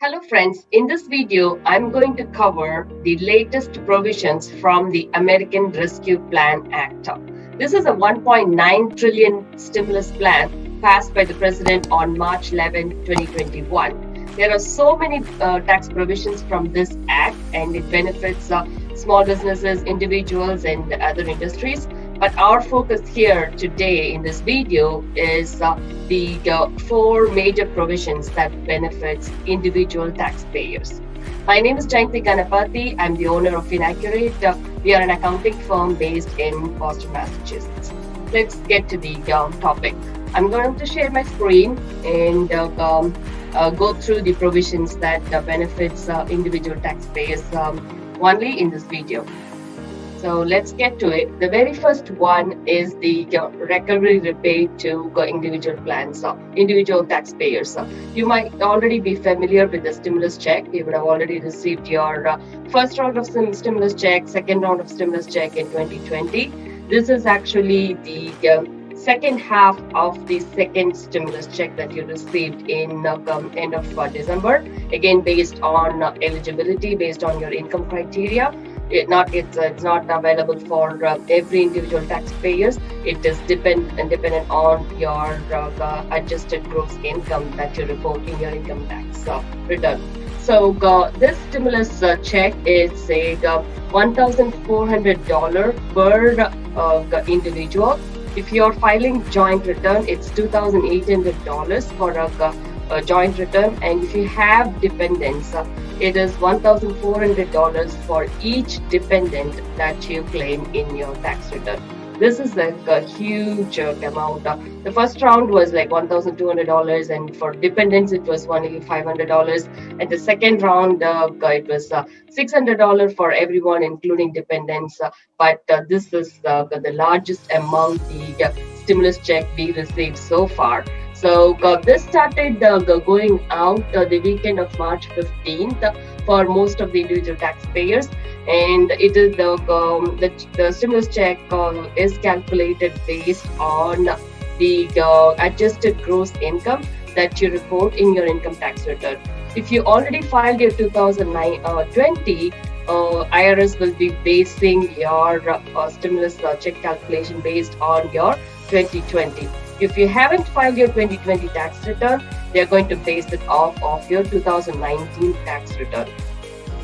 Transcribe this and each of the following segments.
Hello friends, in this video I'm going to cover the latest provisions from the American Rescue Plan Act. This is a 1.9 trillion stimulus plan passed by the president on March 11, 2021. There are so many tax provisions from this act and it benefits small businesses, individuals and other industries. But our focus here today in this video is the four major provisions that benefits individual taxpayers. My name is Jayanti Ganapati. I'm the owner of Finaccurate. We are an accounting firm based in Boston, Massachusetts. Let's get to the topic. I'm going to share my screen and go through the provisions that benefits individual taxpayers only in this video. So let's get to it. The very first one is the recovery rebate to individual plans, individual taxpayers. You might already be familiar with the stimulus check. You would have already received your first round of stimulus check, second round of stimulus check in 2020. This is actually the second half of the second stimulus check that you received in end of December. Again, based on eligibility, based on your income criteria. It's not available for every individual taxpayers. It is dependent on your adjusted gross income that you report in your income tax return. So this stimulus check is a $1,400 per individual. If you're filing joint return, it's $2,800 for a joint return, and if you have dependents, it is $1,400 for each dependent that you claim in your tax return. This is like a huge amount. The first round was like $1,200, and for dependents it was only $500. And the second round, it was $600 for everyone, including dependents. But this is the largest amount the stimulus check we received so far. So this started going out the weekend of March 15th for most of the individual taxpayers, and it is the stimulus check is calculated based on the adjusted gross income that you report in your income tax return. If you already filed your 2020, IRS will be basing your stimulus check calculation based on your 2020. If you haven't filed your 2020 tax return, they're going to base it off of your 2019 tax return.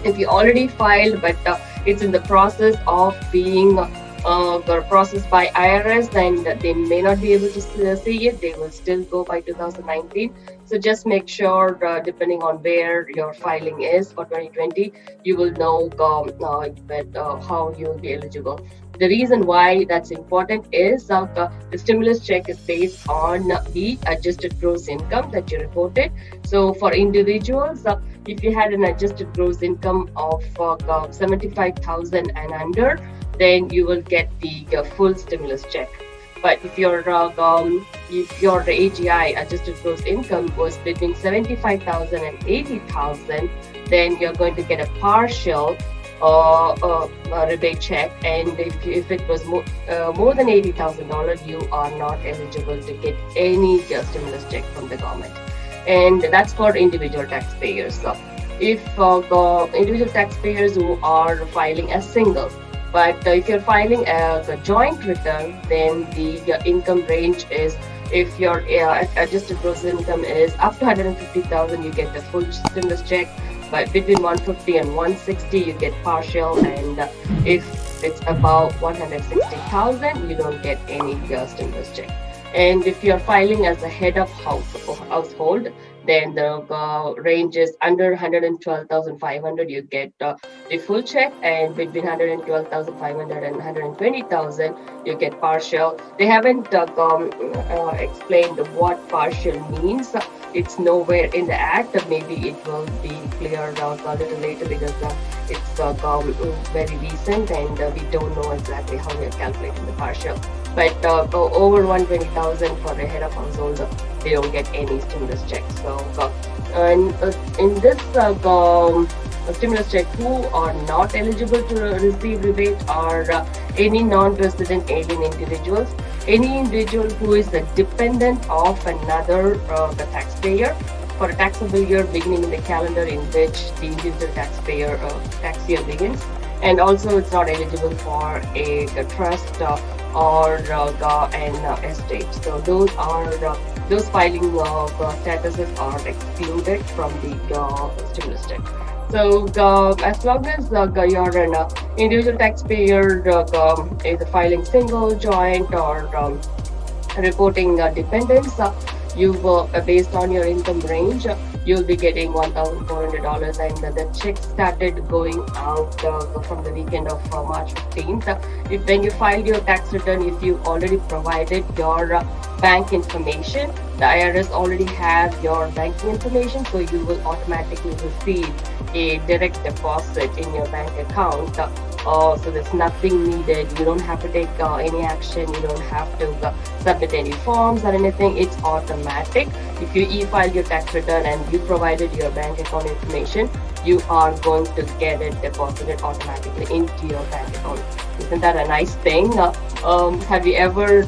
If you already filed, but it's in the process of being processed by IRS, then they may not be able to see it. They will still go by 2019. So just make sure, depending on where your filing is for 2020, you will know how you'll be eligible. The reason why that's important is the stimulus check is based on the adjusted gross income that you reported. So for individuals, if you had an adjusted gross income of 75,000 and under, then you will get the full stimulus check. But if your AGI, adjusted gross income, was between 75,000 and 80,000, then you're going to get a partial rebate check, and if it was more than $80,000, you are not eligible to get any stimulus check from the government, and that's for individual taxpayers. So if individual taxpayers who are filing as single, but if you're filing as a joint return, then the income range is, if your adjusted gross income is up to 150,000, you get the full stimulus check. But between 150 and 160, you get partial, and if it's above 160,000, you don't get any stimulus check. And if you're filing as a head of household, then the range is under 112,500, you get the full check, and between 112,500 and 120,000, you get partial. They haven't explained what partial means. It's nowhere in the act. Maybe it will be cleared out a little later, because it's very recent, and we don't know exactly how we are calculating the partial. But over 120,000 for a head of household, they don't get any stimulus check. So in this stimulus check, who are not eligible to receive rebate are any non-resident alien individuals, any individual who is a dependent of another taxpayer, for a taxable year beginning in the calendar in which the individual taxpayer tax year begins. And also, it's not eligible for a trust or an estate. So those filing statuses are excluded from the stimulus check. So as long as you're an individual taxpayer, either filing single, joint, or reporting dependents, you based on your income range, you'll be getting $1,400, and the check started going out from the weekend of March 15th. When you filed your tax return, if you already provided your bank information, the IRS already have your banking information, so you will automatically receive a direct deposit in your bank account. So there's nothing needed. You don't have to take any action. You don't have to submit any forms or anything. It's automatic. If you e-file your tax return and you provided your bank account information, you are going to get it deposited automatically into your bank account. Isn't that a nice thing? Have you ever,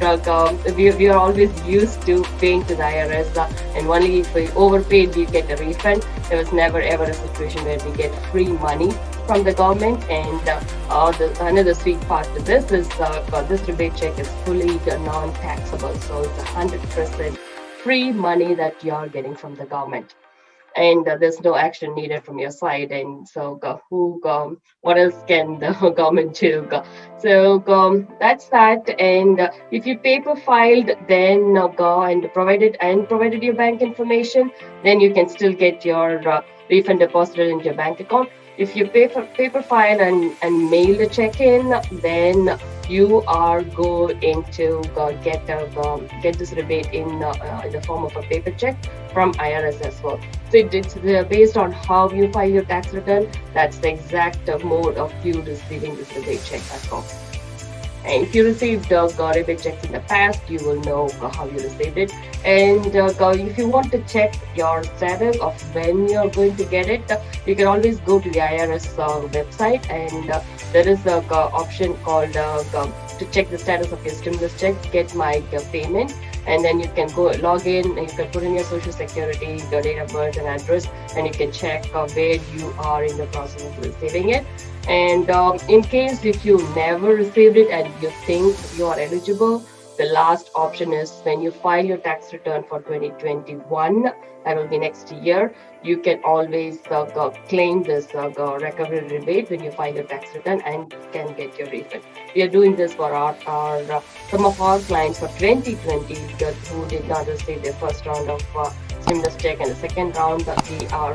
we are always used to paying to the IRS, and only if we overpaid, we get a refund. There was never ever a situation where we get free money from the government. And another sweet part to this is this rebate check is fully non-taxable. So it's 100% free money that you are getting from the government, and there's no action needed from your side. And so what else can the government do? So that's that. And if you paper filed, then go and provided your bank information, then you can still get your refund deposited into your bank account. If you paper file and mail the check in, then you are going to get this rebate in the form of a paper check from IRS as well. So it's based on how you file your tax return. That's the exact mode of you receiving this rebate check as well. And if you received rebate checks in the past, you will know how you received it. And if you want to check your status of when you're going to get it, you can always go to the IRS website, and there is an option called to check the status of your stimulus check, get my payment. And then you can go log in, and you can put in your social security, your date of birth and address, and you can check where you are in the process of receiving it. And in case if you never received it and you think you are eligible, the last option is when you file your tax return for 2021, that will be next year, you can always claim this recovery rebate when you file your tax return and can get your refund. We are doing this for our some of our clients for 2020 who did not receive their first round of stimulus check, and the second round we are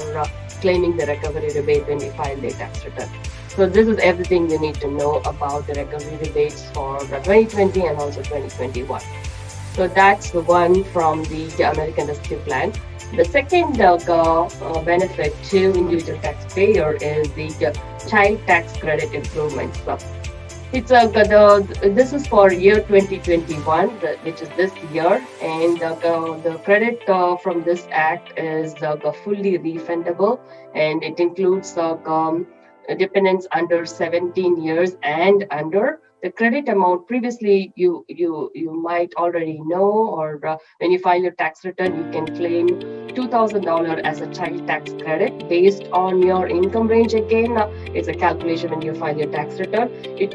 claiming the recovery rebate when we file their tax return. So this is everything you need to know about the recovery rebates for 2020 and also 2021. So that's the one from the American Rescue Plan. The second benefit to individual taxpayer is the child tax credit improvements. It's this is for year 2021, which is this year, and the credit from this act is fully refundable, and it includes dependents under 17 years and under. The credit amount previously you might already know, or when you file your tax return, you can claim $2,000 as a child tax credit based on your income range. Again, it's a calculation when you file your tax return. It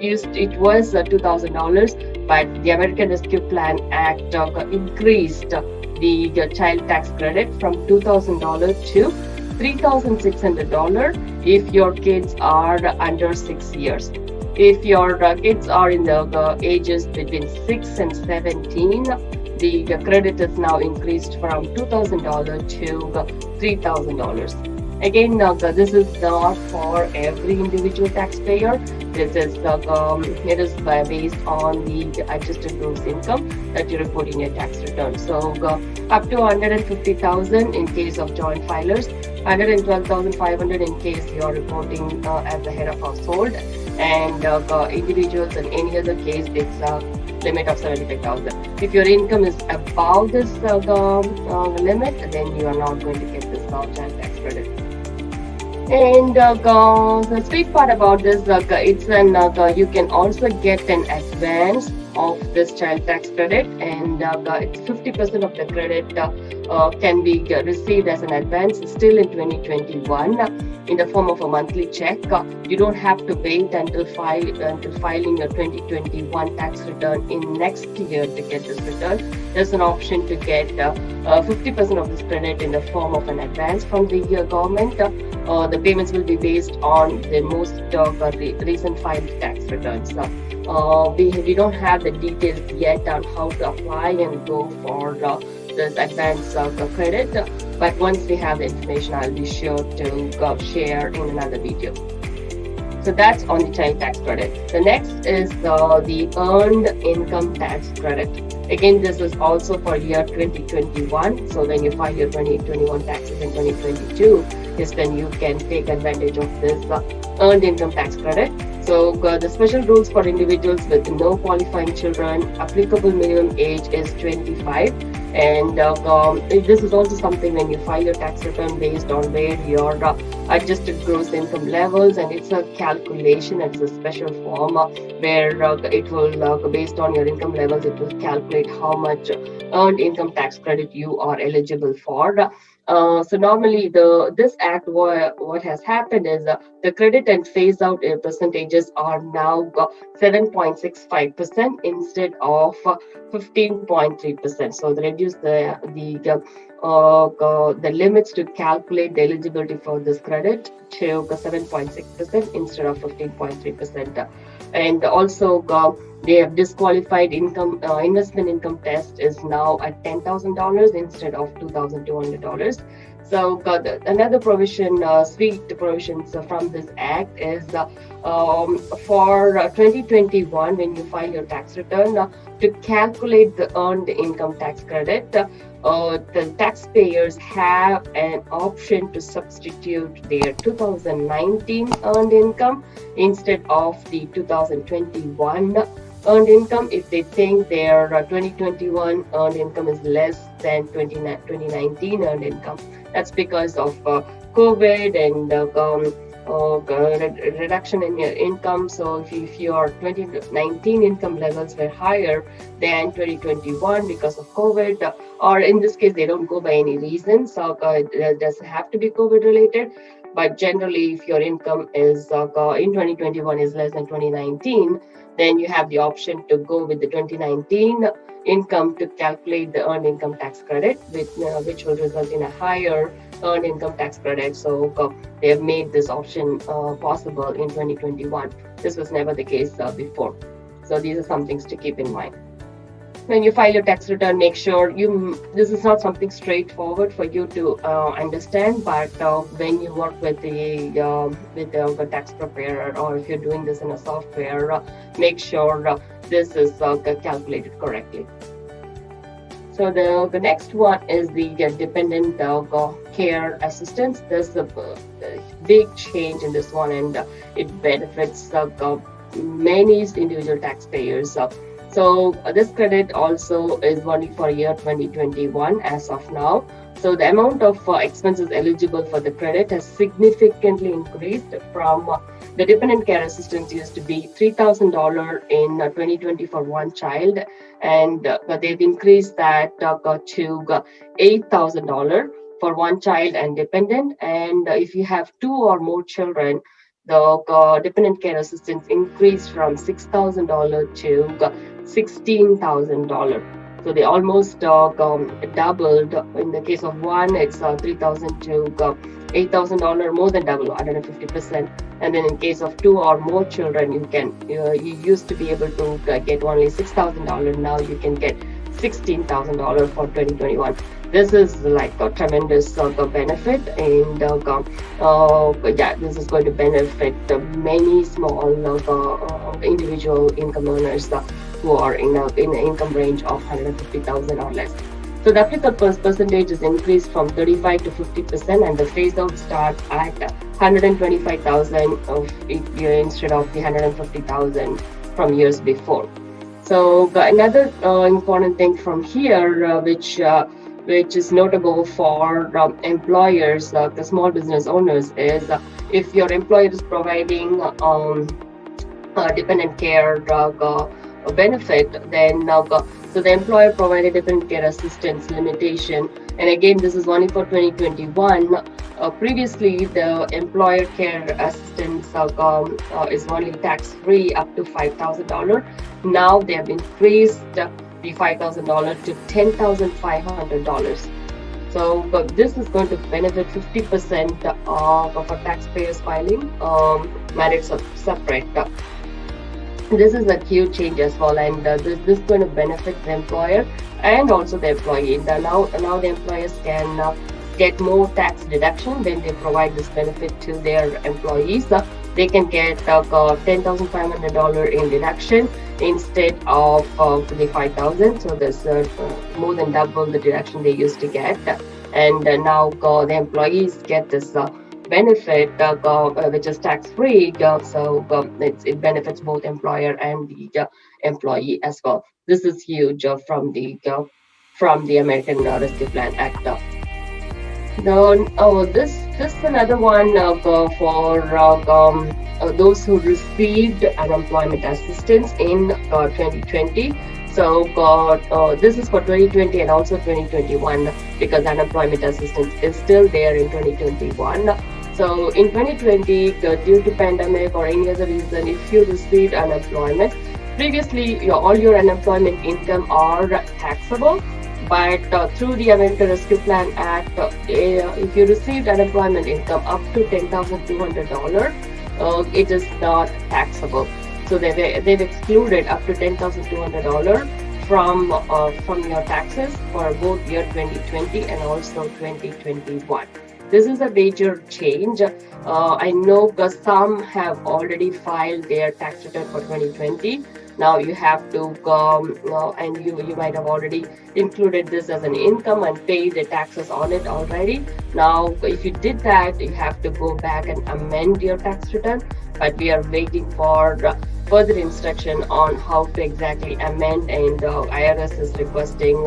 was $2,000, but the American Rescue Plan Act increased the child tax credit from $2,000 to $3,600 if your kids are under 6 years. If your kids are in the ages between 6 and 17, the credit is now increased from $2,000 to $3,000. Again, this is not for every individual taxpayer. This is it is based on the adjusted gross income that you report in your tax return. So up to $150,000 in case of joint filers, $112,500 in case you are reporting as the head of household, and individuals in any other case it's a limit of $75,000. If your income is above this limit, then you are not going to get this child tax credit. And the sweet part about this, it's you can also get an advance of this child tax credit, and it's 50% of the credit can be received as an advance still in 2021 in the form of a monthly check. You don't have to wait until filing your 2021 tax return in next year to get this return. There's an option to get 50% of this credit in the form of an advance from the government. The payments will be based on the most recent filed tax returns. We don't have the details yet on how to apply and go for this advance credit, but once we have the information, I'll be sure to share in another video. So that's on the child tax credit. The next is the earned income tax credit. Again, this is also for year 2021. So when you file your 2021 taxes in 2022, is when you can take advantage of this earned income tax credit. So the special rules for individuals with no qualifying children, applicable minimum age is 25. And this is also something when you file your tax return based on where your adjusted gross income levels, and it's a calculation, it's a special form where it will, based on your income levels, it will calculate how much earned income tax credit you are eligible for. So normally this act, what has happened is the credit and phase out percentages are now 7.65% instead of 15.3%. So they reduce the limits to calculate the eligibility for this credit to 7.6% instead of 15.3%. And also they have disqualified investment income test is now at $10,000 instead of $2,200. So another provision, sweet provisions from this act is for 2021, when you file your tax return, to calculate the earned income tax credit, the taxpayers have an option to substitute their 2019 earned income instead of the 2021 earned income if they think their 2021 earned income is less than 2019 earned income. That's because of COVID and reduction in your income. So if your 2019 income levels were higher than 2021 because of COVID, or in this case, they don't go by any reason. So it doesn't have to be COVID related. But generally, if your income is in 2021 is less than 2019, then you have the option to go with the 2019 income to calculate the earned income tax credit, which will result in a higher earned income tax credit. So they have made this option possible in 2021. This was never the case before. So these are some things to keep in mind. When you file your tax return, make sure this is not something straightforward for you to understand, but when you work with the tax preparer, or if you're doing this in a software, make sure this is calculated correctly. So the next one is the dependent care assistance. There's a big change in this one, and it benefits many individual taxpayers. So this credit also is only for year 2021 as of now. So the amount of expenses eligible for the credit has significantly increased from the dependent care assistance used to be $3,000 in 2020 for one child, and they've increased that to $8,000 for one child and dependent. And if you have two or more children, the dependent care assistance increased from $6,000 to $16,000. So they almost doubled. In the case of one, it's $3,000 to $8,000, more than double, 150%. And then in case of two or more children, you used to be able to get only $6,000. Now you can get $16,000 for 2021. This is like a tremendous benefit, and this is going to benefit many small individual income earners who are in an income range of 150,000 or less. So the applicable percentage is increased from 35 to 50%, and the phase out starts at 125,000 instead of the 150,000 from years before. So another important thing from here, which is notable for employers, the small business owners, is if your employer is providing dependent care benefit, then so the employer provided different care assistance limitation, and again this is only for 2021. Previously, the employer care assistance is only tax free up to $5,000. Now they have increased the $5,000 to $10,500. So this is going to benefit 50% of a taxpayer's filing married separate. This is a huge change as well, and this is going to benefit the employer and also the employee. Now the employers can get more tax deduction when they provide this benefit to their employees. They can get $10,500 in deduction instead of the 5,000. So there's more than double the deduction they used to get, and now the employees get this benefit which is tax free. So it benefits both employer and the employee as well. This is huge from the American Rescue Plan Act. Then, this is another one for those who received unemployment assistance in 2020. So this is for 2020 and also 2021 because unemployment assistance is still there in 2021. So in 2020, due to pandemic or any other reason, if you received unemployment, previously all your unemployment income are taxable. But through the American Rescue Plan Act, if you received unemployment income up to $10,200, it is not taxable. So they've excluded up to $10,200 from your taxes for both year 2020 and also 2021. This is a major change. I know some have already filed their tax return for 2020. Now you have to and you might have already included this as an income and pay the taxes on it already. Now, if you did that, you have to go back and amend your tax return. But we are waiting for further instruction on how to exactly amend, and IRS is requesting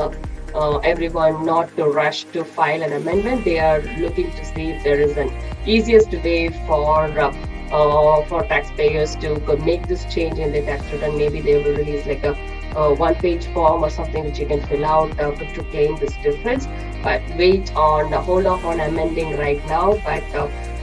everyone not to rush to file an amendment. They are looking to see if there is an easiest way for taxpayers to make this change in the tax return. Maybe they will release like a one-page form or something which you can fill out to claim this difference. But hold off on amending right now. But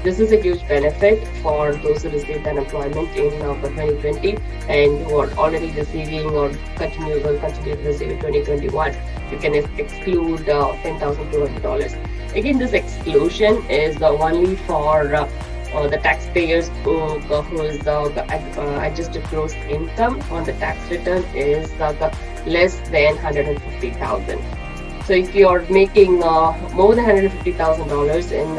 this is a huge benefit for those who received unemployment in 2020 and who are already receiving or will continue to receive in 2021. You can exclude $10,200. Again, this exclusion is only for the taxpayers whose adjusted gross income on the tax return is less than $150,000. So if you are making more than $150,000 in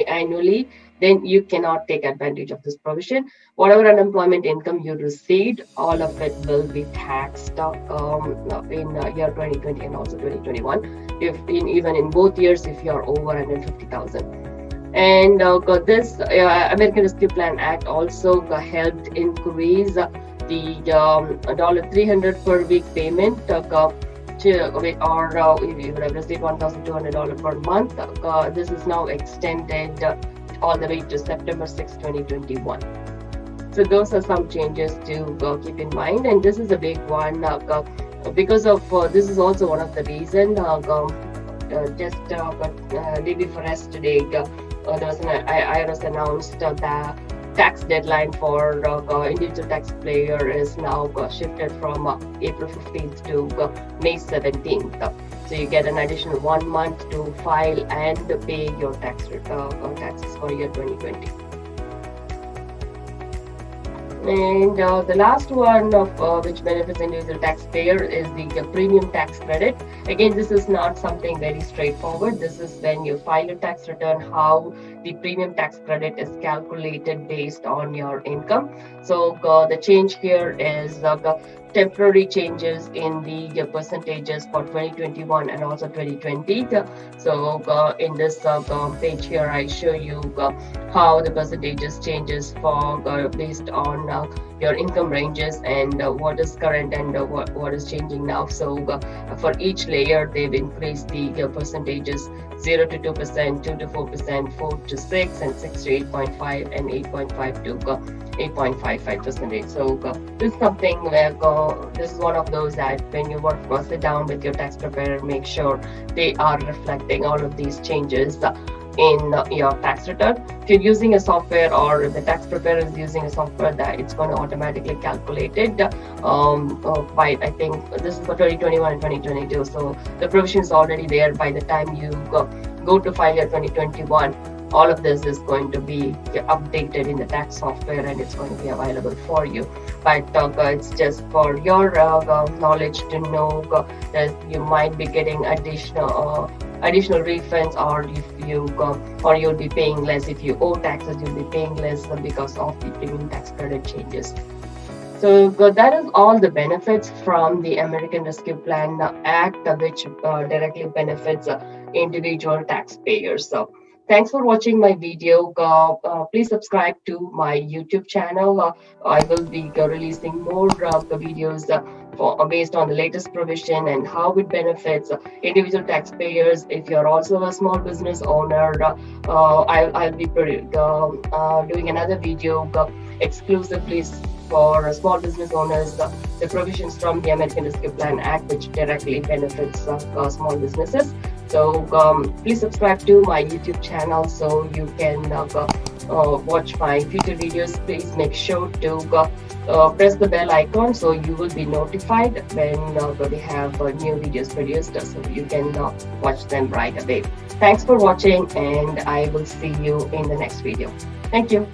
annually, then you cannot take advantage of this provision. Whatever unemployment income you received, all of it will be taxed in year 2020 and also 2021. Even in both years, if you are over 150,000. And this American Rescue Plan Act also helped increase the $300 per week payment or you would have received $1,200 per month. This is now extended all the way to September 6, 2021. So those are some changes to keep in mind, and this is a big one because of this is also one of the reasons just day before yesterday there was an IRS announced the tax deadline for individual taxpayer is now shifted from April 15th to May 17th. So you get an additional 1 month to file and pay your taxes for year 2020. And the last one of which benefits individual taxpayer is the premium tax credit. Again, this is not something very straightforward. This is when you file your tax return, how the premium tax credit is calculated based on your income. So the change here is the temporary changes in the percentages for 2021 and also 2020. So in this page here, I show you how the percentages changes for based on your income ranges and what is current and what is changing now. So for each layer, they've increased the percentages 0 to 2%, 2 to 4%, 4 to 6, and 6 to 8.5, and 8.5 to 8.55%. So this is something where this is one of those that when you work sit down with your tax preparer, make sure they are reflecting all of these changes in your tax return. If you're using a software or the tax preparer is using a software, that it's going to automatically calculate it by, I think this is for 2021 and 2022. So the provision is already there. By the time you go to file your 2021, all of this is going to be updated in the tax software and it's going to be available for you. But it's just for your knowledge to know that you might be getting additional refunds, or if you or you'll be paying less. If you owe taxes, you'll be paying less because of the premium tax credit changes. So that is all the benefits from the American Rescue Plan Act, which directly benefits individual taxpayers. So thanks for watching my video. Please subscribe to my YouTube channel. I will be releasing more videos based on the latest provision and how it benefits individual taxpayers. If you're also a small business owner, I'll be doing another video exclusively for small business owners, the provisions from the American Rescue Plan Act, which directly benefits small businesses. So please subscribe to my YouTube channel so you can watch my future videos. Please make sure to press the bell icon so you will be notified when we have new videos produced, so you can watch them right away. Thanks for watching, and I will see you in the next video. Thank you.